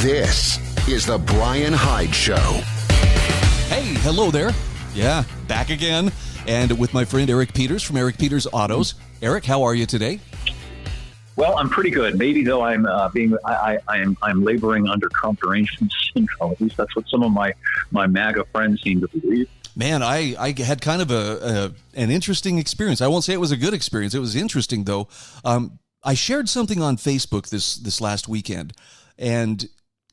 This is the Bryan Hyde Show. Hey, hello there. Yeah, back again. And with my friend Eric Peters from Eric Peters Autos. Eric, how are you today? Well, I'm pretty good. Maybe though I'm laboring under Trump derangement syndrome. At least that's what some of my MAGA friends seem to believe. Man, I had kind of an interesting experience. I won't say it was a good experience. It was interesting though. I shared something on Facebook this last weekend, and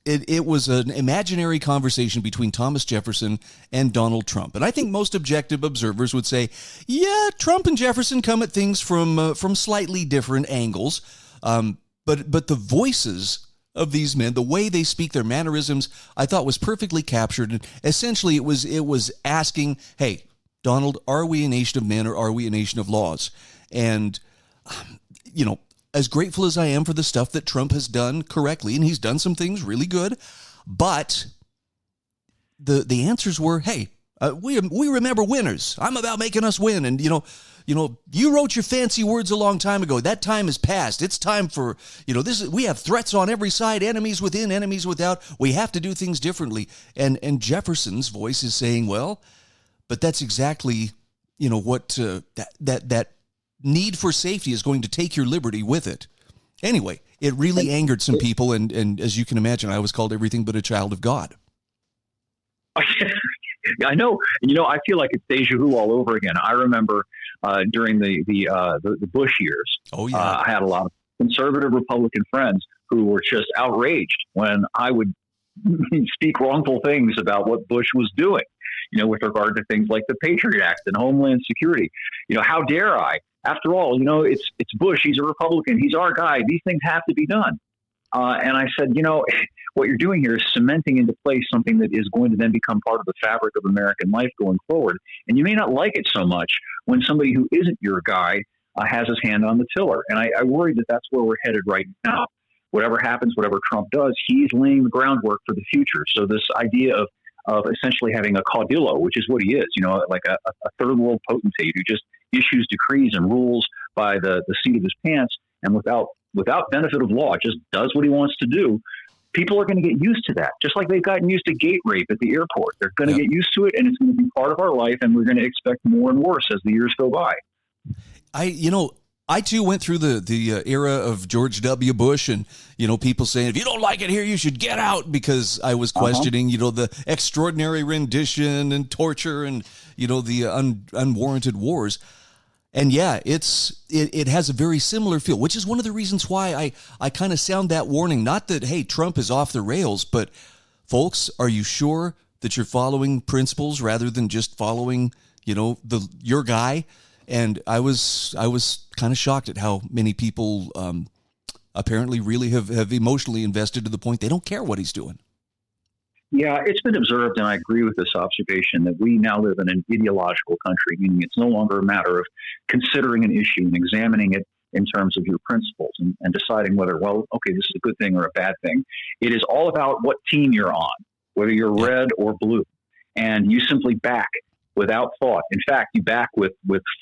it was an imaginary conversation between Thomas Jefferson and Donald Trump. And I think most objective observers would say, yeah, Trump and Jefferson come at things from slightly different angles. But the voices of these men, the way they speak, their mannerisms, I thought was perfectly captured. And essentially, it was asking, hey, Donald, are we a nation of men or are we a nation of laws? And, as grateful as I am for the stuff that Trump has done correctly, and he's done some things really good, but the answers were, hey, we remember winners. I'm about making us win. And, you wrote your fancy words a long time ago. That time is past. It's time for, we have threats on every side, enemies within, enemies without. We have to do things differently. And Jefferson's voice is saying, well, but that's exactly, what that need for safety is going to take your liberty with it. Anyway, it really angered some people, and as you can imagine, I was called everything but a child of God. I know. I feel like it's deja vu all over again. I remember during the Bush years. Oh yeah, I had a lot of conservative Republican friends who were just outraged when I would speak wrongful things about what Bush was doing. With regard to things like the Patriot Act and Homeland Security. How dare I? After all, it's Bush. He's a Republican. He's our guy. These things have to be done. And I said, what you're doing here is cementing into place something that is going to then become part of the fabric of American life going forward. And you may not like it so much when somebody who isn't your guy has his hand on the tiller. And I worry that that's where we're headed right now. Whatever happens, whatever Trump does, he's laying the groundwork for the future. So this idea of essentially having a caudillo, which is what he is, like a third world potentate who just issues decrees and rules by the seat of his pants, and without benefit of law, just does what he wants to do. People are going to get used to that, just like they've gotten used to gate rape at the airport. They're going to get used to it, and it's going to be part of our life, and we're going to expect more and worse as the years go by. I too went through the era of George W. Bush, and people saying, if you don't like it here, you should get out, because I was questioning the extraordinary rendition and torture and the unwarranted wars. And yeah, it has a very similar feel, which is one of the reasons why I kind of sound that warning. Not that, hey, Trump is off the rails, but folks, are you sure that you're following principles rather than just following your guy? And I was kind of shocked at how many people apparently really have emotionally invested to the point they don't care what he's doing. Yeah, it's been observed, and I agree with this observation, that we now live in an ideological country, meaning it's no longer a matter of considering an issue and examining it in terms of your principles and deciding whether, well, okay, this is a good thing or a bad thing. It is all about what team you're on, whether you're red or blue, and you simply back without thought. In fact, you back with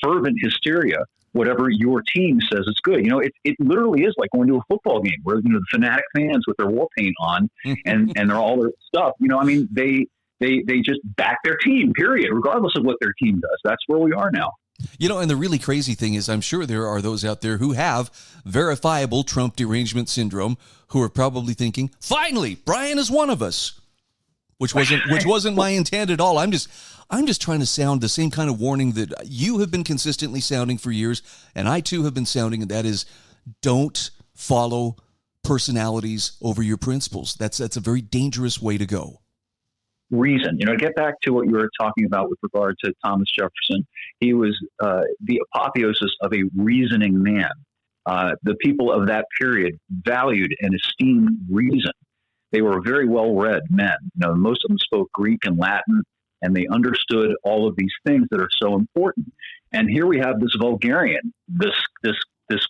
fervent hysteria whatever your team says is good. It literally is like going to a football game where the fanatic fans with their war paint on and they're all their stuff. They just back their team, period, regardless of what their team does. That's where we are now. And the really crazy thing is, I'm sure there are those out there who have verifiable Trump derangement syndrome who are probably thinking, finally, Bryan is one of us, which wasn't my intent at all. I'm just trying to sound the same kind of warning that you have been consistently sounding for years, and I too have been sounding, and that is, don't follow personalities over your principles. That's a very dangerous way to go. Reason. To get back to what you were talking about with regard to Thomas Jefferson, he was the apotheosis of a reasoning man. The people of that period valued and esteemed reason. They were very well-read men. Most of them spoke Greek and Latin, and they understood all of these things that are so important. And here we have this vulgarian, this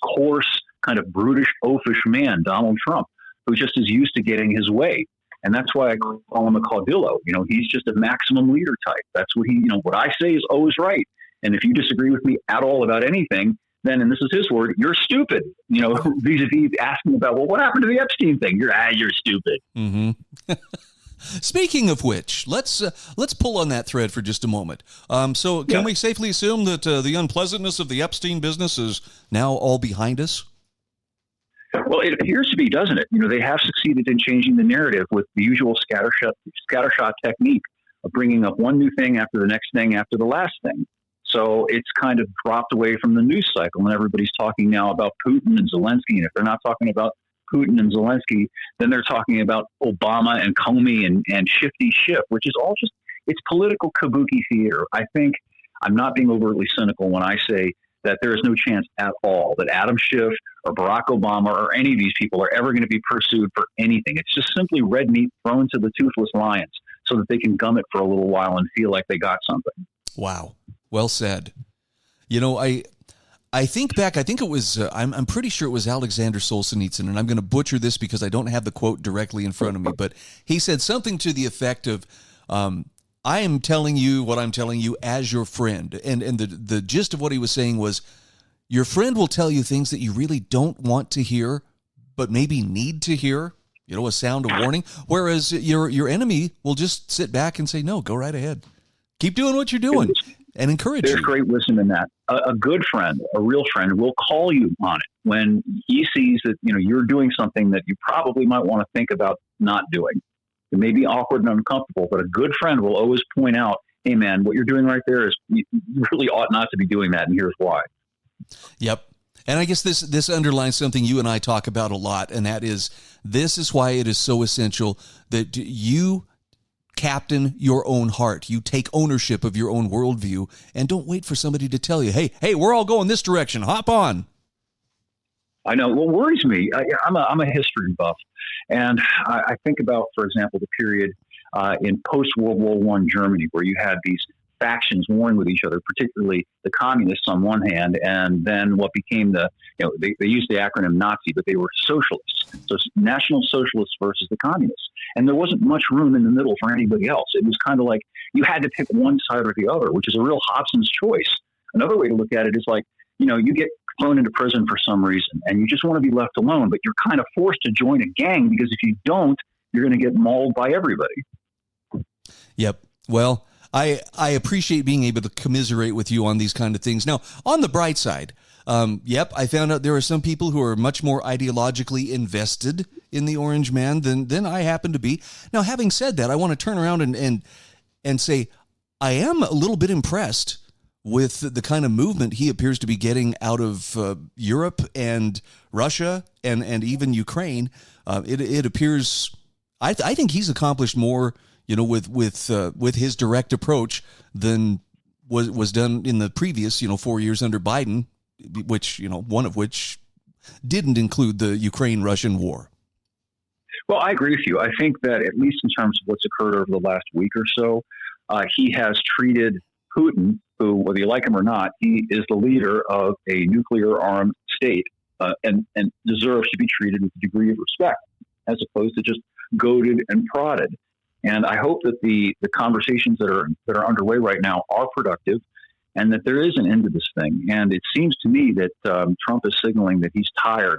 coarse, kind of brutish, oafish man, Donald Trump, who just is used to getting his way. And that's why I call him a caudillo. He's just a maximum leader type. That's what what I say is always right. And if you disagree with me at all about anything, then, and this is his word, you're stupid. Vis-a-vis asking about, well, what happened to the Epstein thing? You're stupid. Mm-hmm. Speaking of which, let's pull on that thread for just a moment. So can we safely assume that the unpleasantness of the Epstein business is now all behind us? Well, it appears to be, doesn't it? They have succeeded in changing the narrative with the usual scattershot technique of bringing up one new thing after the next thing after the last thing. So it's kind of dropped away from the news cycle, and everybody's talking now about Putin and Zelensky. And if they're not talking about Putin and Zelensky, then they're talking about Obama and Comey and Shifty Schiff, which is all just, it's political kabuki theater. I think I'm not being overtly cynical when I say that there is no chance at all that Adam Schiff or Barack Obama or any of these people are ever going to be pursued for anything. It's just simply red meat thrown to the toothless lions so that they can gum it for a little while and feel like they got something. Wow. Well said. I think back, I think it was, I'm pretty sure it was Alexander Solzhenitsyn, and I'm going to butcher this because I don't have the quote directly in front of me, but he said something to the effect of, I am telling you what I'm telling you as your friend. And the gist of what he was saying was, your friend will tell you things that you really don't want to hear, but maybe need to hear, a sound of warning. Whereas your enemy will just sit back and say, no, go right ahead. Keep doing what you're doing and encourage you. There's great wisdom in that. A good friend, a real friend, will call you on it when he sees that, you're doing something that you probably might want to think about not doing. It may be awkward and uncomfortable, but a good friend will always point out, hey, man, what you're doing right there is you really ought not to be doing that, and here's why. Yep. And I guess this underlines something you and I talk about a lot, and that is, this is why it is so essential that you captain your own heart. You take ownership of your own worldview, and don't wait for somebody to tell you, hey, we're all going this direction. Hop on. I know. What worries me, I'm a history buff, and I think about, for example, the period in post-World War I Germany, where you had these factions warring with each other, particularly the communists on one hand, and then what became they used the acronym Nazi, but they were socialists. So National Socialists versus the communists. And there wasn't much room in the middle for anybody else. It was kind of like you had to pick one side or the other, which is a real Hobson's choice. Another way to look at it is like, you get thrown into prison for some reason and you just want to be left alone, but you're kind of forced to join a gang because if you don't, you're going to get mauled by everybody. Yep. Well, I appreciate being able to commiserate with you on these kind of things. Now, on the bright side, I found out there are some people who are much more ideologically invested in the Orange Man than I happen to be. Now, having said that, I want to turn around and say I am a little bit impressed with the kind of movement he appears to be getting out of Europe and Russia and even Ukraine. It appears I think he's accomplished more, with his direct approach than was done in the previous 4 years under Biden, which one of which didn't include the Ukraine-Russian war. Well, I agree with you. I think that at least in terms of what's occurred over the last week or so, he has treated Putin, who, whether you like him or not, he is the leader of a nuclear-armed state and deserves to be treated with a degree of respect, as opposed to just goaded and prodded. And I hope that the conversations that are underway right now are productive, and that there is an end to this thing. And it seems to me that Trump is signaling that he's tired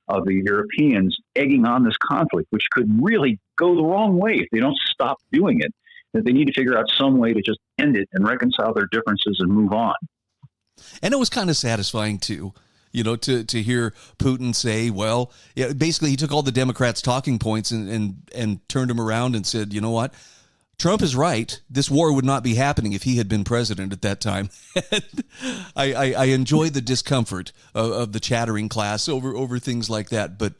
of the Europeans egging on this conflict, which could really go the wrong way if they don't stop doing it. That they need to figure out some way to just end it and reconcile their differences and move on. And it was kind of satisfying too, to hear Putin say, well, basically he took all the Democrats' talking points and turned them around and said, you know what? Trump is right. This war would not be happening if he had been president at that time. I enjoy the discomfort of the chattering class over things like that. But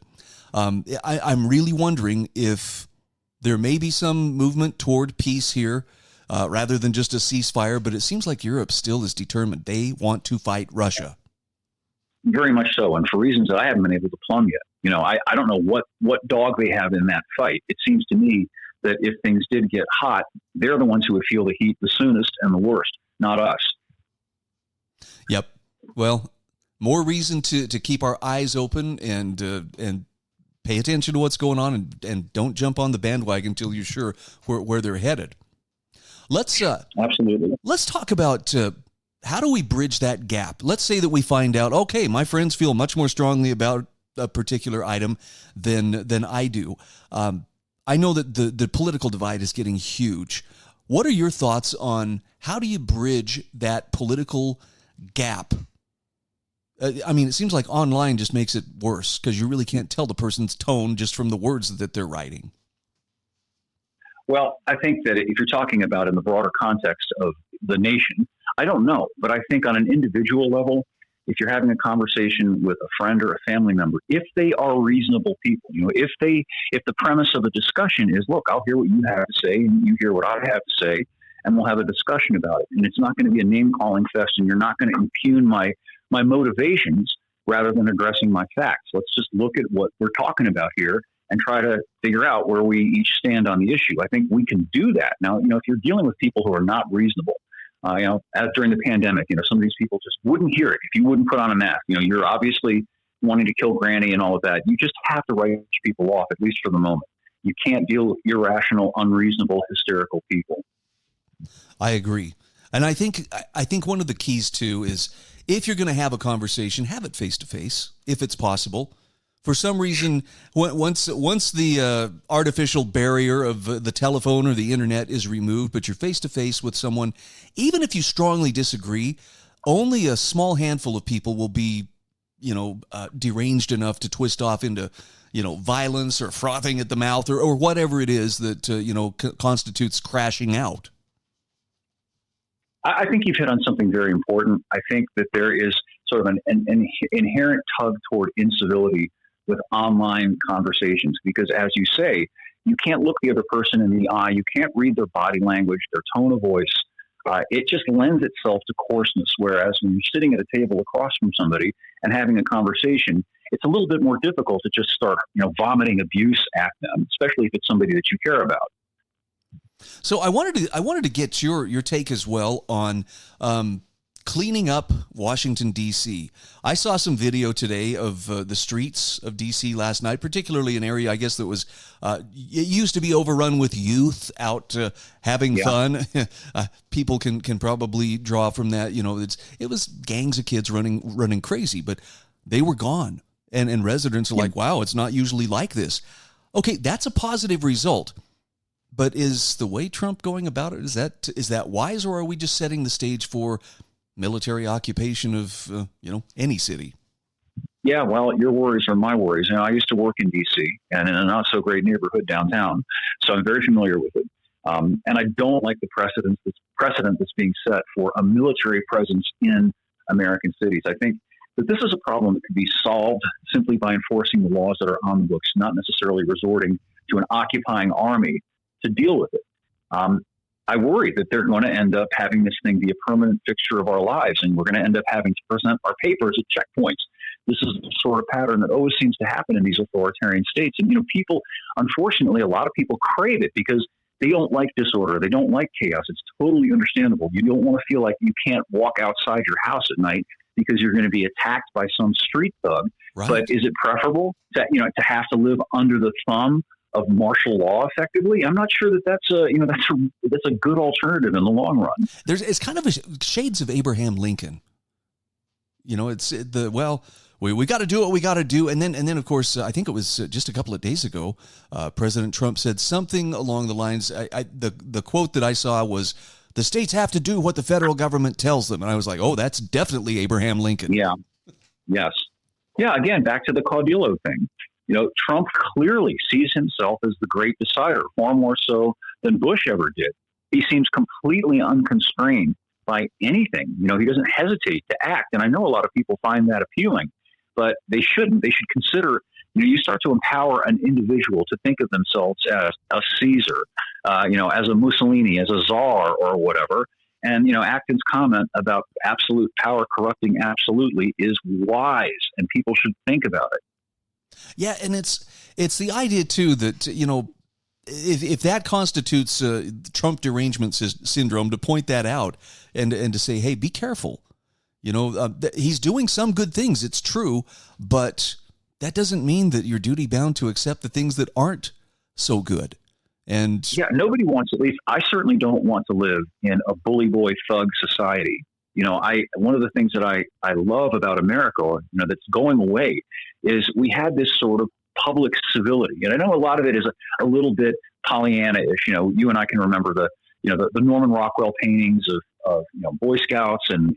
I'm really wondering if there may be some movement toward peace here rather than just a ceasefire. But it seems like Europe still is determined. They want to fight Russia. Very much so. And for reasons that I haven't been able to plumb yet. I don't know what dog they have in that fight. It seems to me that if things did get hot, they're the ones who would feel the heat the soonest and the worst, not us. Yep. Well, more reason to keep our eyes open and pay attention to what's going on and don't jump on the bandwagon until you're sure where they're headed. Absolutely. Let's talk about how do we bridge that gap? Let's say that we find out, okay, my friends feel much more strongly about a particular item than I do. I know that the political divide is getting huge. What are your thoughts on how do you bridge that political gap? I mean, it seems like online just makes it worse because you really can't tell the person's tone just from the words that they're writing. Well, I think that if you're talking about in the broader context of the nation, I don't know, but I think on an individual level, if you're having a conversation with a friend or a family member, if they are reasonable people, if the premise of the discussion is, look, I'll hear what you have to say and you hear what I have to say, and we'll have a discussion about it. And it's not going to be a name calling fest, and you're not going to impugn my motivations rather than addressing my facts. Let's just look at what we're talking about here and try to figure out where we each stand on the issue. I think we can do that. Now, if you're dealing with people who are not reasonable, as during the pandemic, some of these people just wouldn't hear it if you wouldn't put on a mask. You're obviously wanting to kill Granny and all of that. You just have to write people off, at least for the moment. You can't deal with irrational, unreasonable, hysterical people. I agree. And I think one of the keys too is if you're going to have a conversation, have it face to face, if it's possible. For some reason, once the artificial barrier of the telephone or the internet is removed, but you're face to face with someone, even if you strongly disagree, only a small handful of people will be, deranged enough to twist off into, violence or frothing at the mouth or whatever it is that constitutes crashing out. I think you've hit on something very important. I think that there is sort of an inherent tug toward incivility with online conversations, because as you say, you can't look the other person in the eye. You can't read their body language, their tone of voice. It just lends itself to coarseness. Whereas when you're sitting at a table across from somebody and having a conversation, it's a little bit more difficult to just start, vomiting abuse at them, especially if it's somebody that you care about. So I wanted to get your take as well on cleaning up Washington, D.C. I saw some video today of the streets of D.C. last night, particularly an area, I guess, that was, it used to be overrun with youth out having fun. People can probably draw from that. It was gangs of kids running crazy, but they were gone. And residents are like, wow, it's not usually like this. Okay, that's a positive result. But is the way Trump going about it, is that wise, or are we just setting the stage for military occupation of, any city? Yeah, well, your worries are my worries. I used to work in D.C. and in a not so great neighborhood downtown, so I'm very familiar with it. And I don't like the precedent that's being set for a military presence in American cities. I think that this is a problem that could be solved simply by enforcing the laws that are on the books, not necessarily resorting to an occupying army to deal with it. I worry that they're going to end up having this thing be a permanent fixture of our lives, and we're going to end up having to present our papers at checkpoints. This is the sort of pattern that always seems to happen in these authoritarian states. And, people, unfortunately, a lot of people crave it because they don't like disorder. They don't like chaos. It's totally understandable. You don't want to feel like you can't walk outside your house at night because you're going to be attacked by some street thug. Right. But is it preferable to have to live under the thumb of martial law effectively? I'm not sure that's a good alternative in the long run. It's kind of shades of Abraham Lincoln. We got to do what we got to do, and then of course I think it was just a couple of days ago, President Trump said something along the lines. The quote that I saw was, "The states have to do what the federal government tells them," and I was like, "Oh, that's definitely Abraham Lincoln." Yeah. Yes. Yeah. Again, back to the Caudillo thing. Trump clearly sees himself as the great decider, far more so than Bush ever did. He seems completely unconstrained by anything. He doesn't hesitate to act. And I know a lot of people find that appealing, but they shouldn't. They should consider, you start to empower an individual to think of themselves as a Caesar, as a Mussolini, as a czar or whatever. And, Acton's comment about absolute power corrupting absolutely is wise, and people should think about it. Yeah, and it's the idea too that if that constitutes Trump derangement syndrome, to point that out and to say, hey, be careful. He's doing some good things. It's true, but that doesn't mean that you're duty bound to accept the things that aren't so good. And yeah, nobody wants. At least I certainly don't want to live in a bully boy thug society. one of the things that I love about America, that's going away, is we had this sort of public civility. And I know a lot of it is a little bit Pollyanna-ish. You and I can remember the Norman Rockwell paintings of Boy Scouts and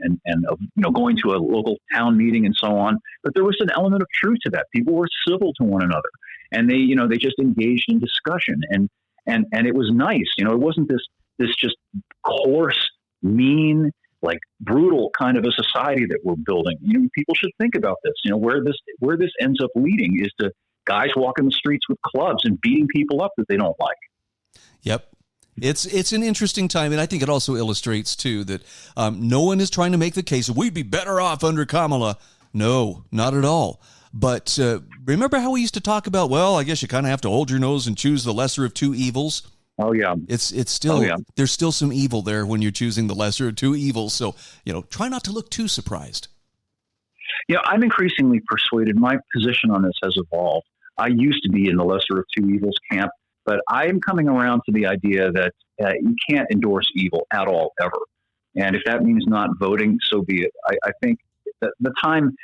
of going to a local town meeting and so on. But there was an element of truth to that. People were civil to one another, and they just engaged in discussion, and it was nice. It wasn't this just coarse, mean, like brutal kind of a society that we're building. People should think about this. Where this ends up leading is to guys walking the streets with clubs and beating people up that they don't like. Yep. It's an interesting time, and I think it also illustrates, too, that no one is trying to make the case we'd be better off under Kamala. No, not at all. But remember how we used to talk about, well, I guess you kind of have to hold your nose and choose the lesser of two evils? Oh, yeah. It's still, there's still some evil there when you're choosing the lesser of two evils. So, try not to look too surprised. I'm increasingly persuaded. My position on this has evolved. I used to be in the lesser of two evils camp, but I am coming around to the idea that you can't endorse evil at all, ever. And if that means not voting, so be it. I think that the time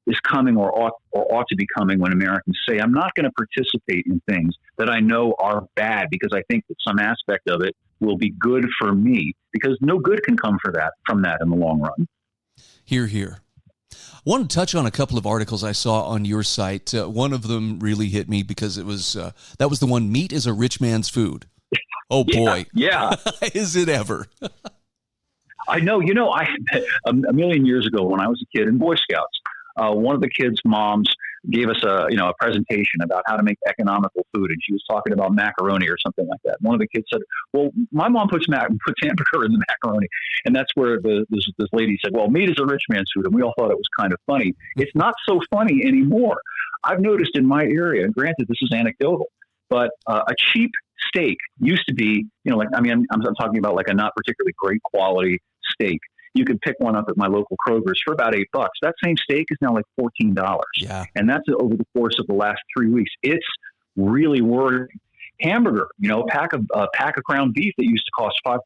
is coming, or ought to be coming, when Americans say, I'm not going to participate in things that I know are bad because I think that some aspect of it will be good for me, because no good can come from that in the long run. Hear, hear. I want to touch on a couple of articles I saw on your site. One of them really hit me because it was that was the one, meat is a rich man's food. Oh, boy. Yeah. Is it ever? I know. A million years ago when I was a kid in Boy Scouts, one of the kids' moms gave us a presentation about how to make economical food, and she was talking about macaroni or something like that. One of the kids said, "Well, my mom puts hamburger in the macaroni," and that's where this lady said, "Well, meat is a rich man's food," and we all thought it was kind of funny. It's not so funny anymore. I've noticed in my area, and granted, this is anecdotal, but a cheap steak used to be, I'm talking about like a not particularly great quality steak. You could pick one up at my local Kroger's for about $8. That same steak is now like $14. Yeah. And that's over the course of the last 3 weeks. It's really worrying. Hamburger, a pack of ground beef that used to cost $5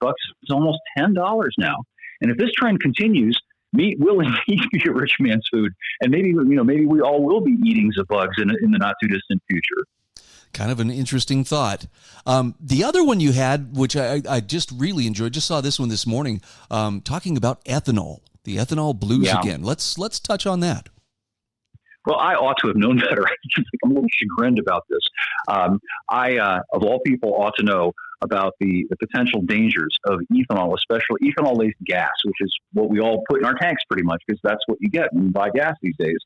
is almost $10 now. And if this trend continues, meat will indeed be a rich man's food. And maybe we all will be eating the bugs in the not too distant future. Kind of an interesting thought. The other one you had, which I just really enjoyed, just saw this one this morning, talking about ethanol, the ethanol blues again. Let's touch on that. Well, I ought to have known better. I'm a little chagrined about this. I, of all people, ought to know about the potential dangers of ethanol, especially ethanol-laced gas, which is what we all put in our tanks pretty much, because that's what you get when you buy gas these days,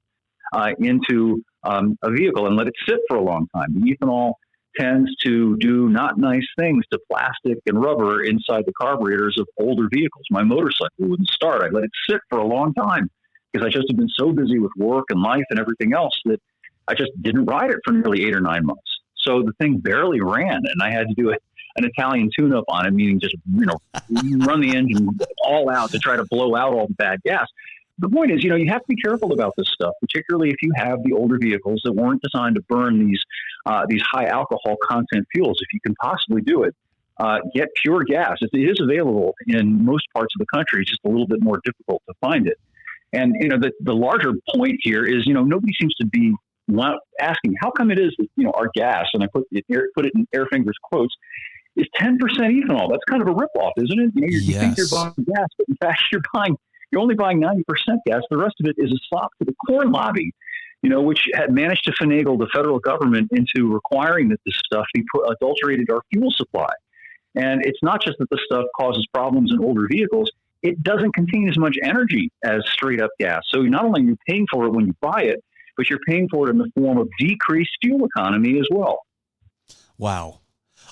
into a vehicle and let it sit for a long time. The ethanol tends to do not nice things to plastic and rubber inside the carburetors of older vehicles. My motorcycle wouldn't start. I let it sit for a long time because I just have been so busy with work and life and everything else that I just didn't ride it for nearly 8 or 9 months. So the thing barely ran, and I had to do an Italian tune-up on it, meaning just run the engine all out to try to blow out all the bad gas. The point is, you have to be careful about this stuff, particularly if you have the older vehicles that weren't designed to burn these high alcohol content fuels. If you can possibly do it, get pure gas. It is available in most parts of the country. It's just a little bit more difficult to find it. And, the larger point here is, nobody seems to be asking how come it is that, our gas, and I put it in air fingers quotes, is 10% ethanol. That's kind of a ripoff, isn't it? You think you're buying gas, but in fact, you're only buying 90% gas. The rest of it is a sop to the corn lobby, which had managed to finagle the federal government into requiring that this stuff be adulterated our fuel supply. And it's not just that the stuff causes problems in older vehicles. It doesn't contain as much energy as straight up gas. So not only are you paying for it when you buy it, but you're paying for it in the form of decreased fuel economy as well. Wow.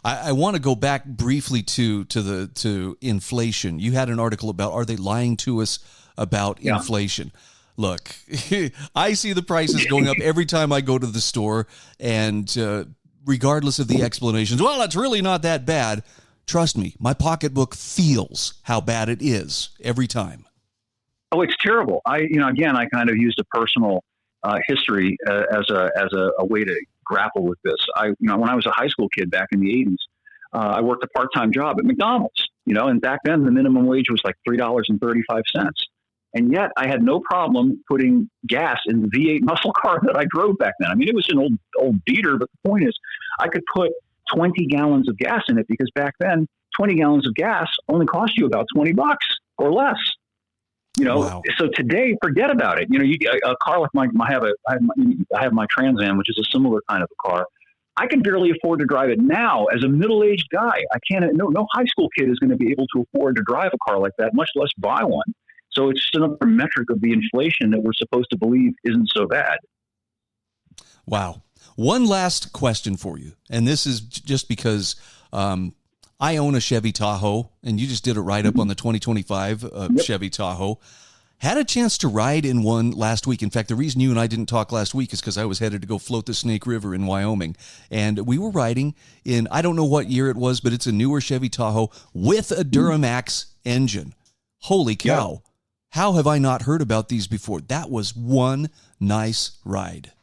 I want to go back briefly to inflation. You had an article about, are they lying to us about inflation? Look, I see the prices going up every time I go to the store, and regardless of the explanations, well, it's really not that bad. Trust me, my pocketbook feels how bad it is every time. Oh, it's terrible. I kind of used a personal history as a way to grapple with this. When I was a high school kid back in the 80s, I worked a part-time job at McDonald's, and back then the minimum wage was like $3.35. And yet I had no problem putting gas in the V8 muscle car that I drove back then. I mean, it was an old beater, but the point is I could put 20 gallons of gas in it because back then 20 gallons of gas only cost you about $20 or less. Wow. So today, forget about it. A car like I have my Trans Am, which is a similar kind of a car. I can barely afford to drive it now as a middle-aged guy. I can't. No high school kid is going to be able to afford to drive a car like that, much less buy one. So it's just another metric of the inflation that we're supposed to believe isn't so bad. Wow. One last question for you, and this is just because I own a Chevy Tahoe, and you just did it right up on the 2025 Chevy Tahoe. Had a chance to ride in one last week. In fact, the reason you and I didn't talk last week is because I was headed to go float the Snake River in Wyoming. And we were riding in, I don't know what year it was, but it's a newer Chevy Tahoe with a Duramax engine. Holy cow. Yeah. How have I not heard about these before? That was one nice ride.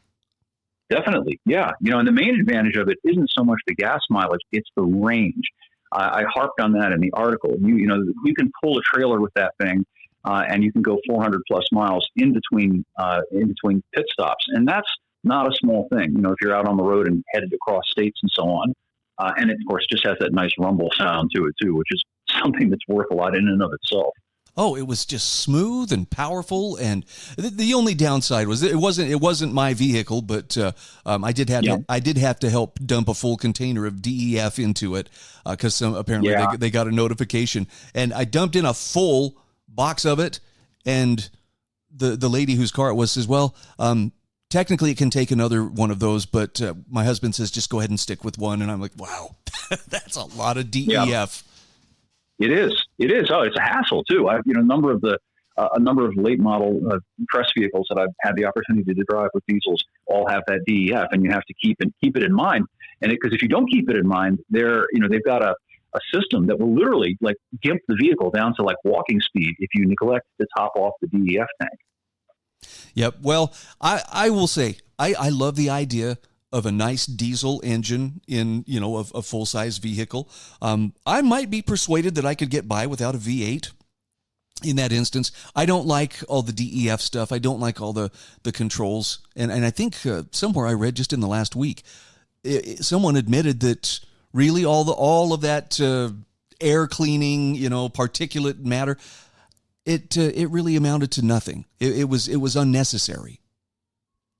Definitely. Yeah. And the main advantage of it isn't so much the gas mileage, it's the range. I harped on that in the article. You can pull a trailer with that thing. And you can go 400 plus miles in between pit stops. And that's not a small thing, if you're out on the road and headed across states and so on. And it, of course, just has that nice rumble sound to it, too, which is something that's worth a lot in and of itself. Oh, it was just smooth and powerful. And the only downside was it wasn't my vehicle, but I did have to help dump a full container of DEF into it because apparently they got a notification. And I dumped in a full box of it, and the lady whose car it was says, well, technically it can take another one of those, but my husband says just go ahead and stick with one. And I'm like, wow, that's a lot of DEF. Yeah. It is. Oh, it's a hassle too. I've a number of late model press vehicles that I've had the opportunity to drive with diesels all have that DEF, and you have to keep it in mind. And because if you don't keep it in mind, they've got a system that will literally gimp the vehicle down to walking speed if you neglect to top off the DEF tank. Yep. Well, I will say I love the idea of a nice diesel engine in a full size vehicle. I might be persuaded that I could get by without a V8. In that instance, I don't like all the DEF stuff. I don't like all the controls. And I think somewhere I read just in the last week, someone admitted that really all of that air cleaning, particulate matter, it really amounted to nothing. It was unnecessary.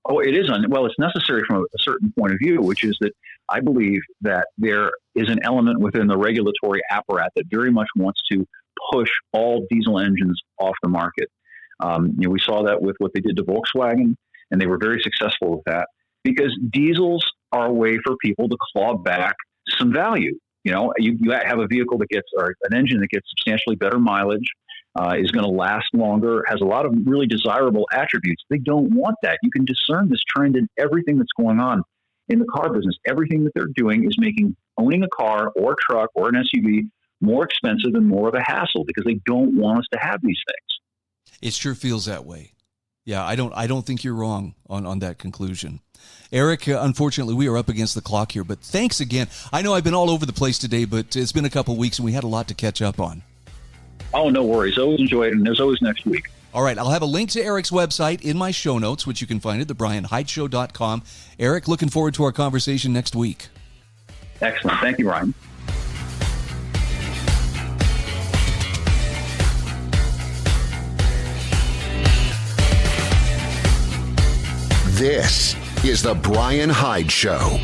Oh, it is. Well, it's necessary from a certain point of view, which is that I believe that there is an element within the regulatory apparatus that very much wants to push all diesel engines off the market. We saw that with what they did to Volkswagen, and they were very successful with that because diesels are a way for people to claw back some value. You have a vehicle or an engine that gets substantially better mileage, is going to last longer, has a lot of really desirable attributes. They don't want that. You can discern this trend in everything that's going on in the car business. Everything that they're doing is making owning a car or a truck or an SUV more expensive and more of a hassle because they don't want us to have these things. It sure feels that way. Yeah, I don't think you're wrong on that conclusion. Eric, unfortunately, we are up against the clock here, but thanks again. I know I've been all over the place today, but it's been a couple of weeks and we had a lot to catch up on. Oh, no worries. Always enjoy it, and there's always next week. All right, I'll have a link to Eric's website in my show notes, which you can find at thebryanhydeshow.com. Eric, looking forward to our conversation next week. Excellent. Thank you, Ryan. This is The Bryan Hyde Show.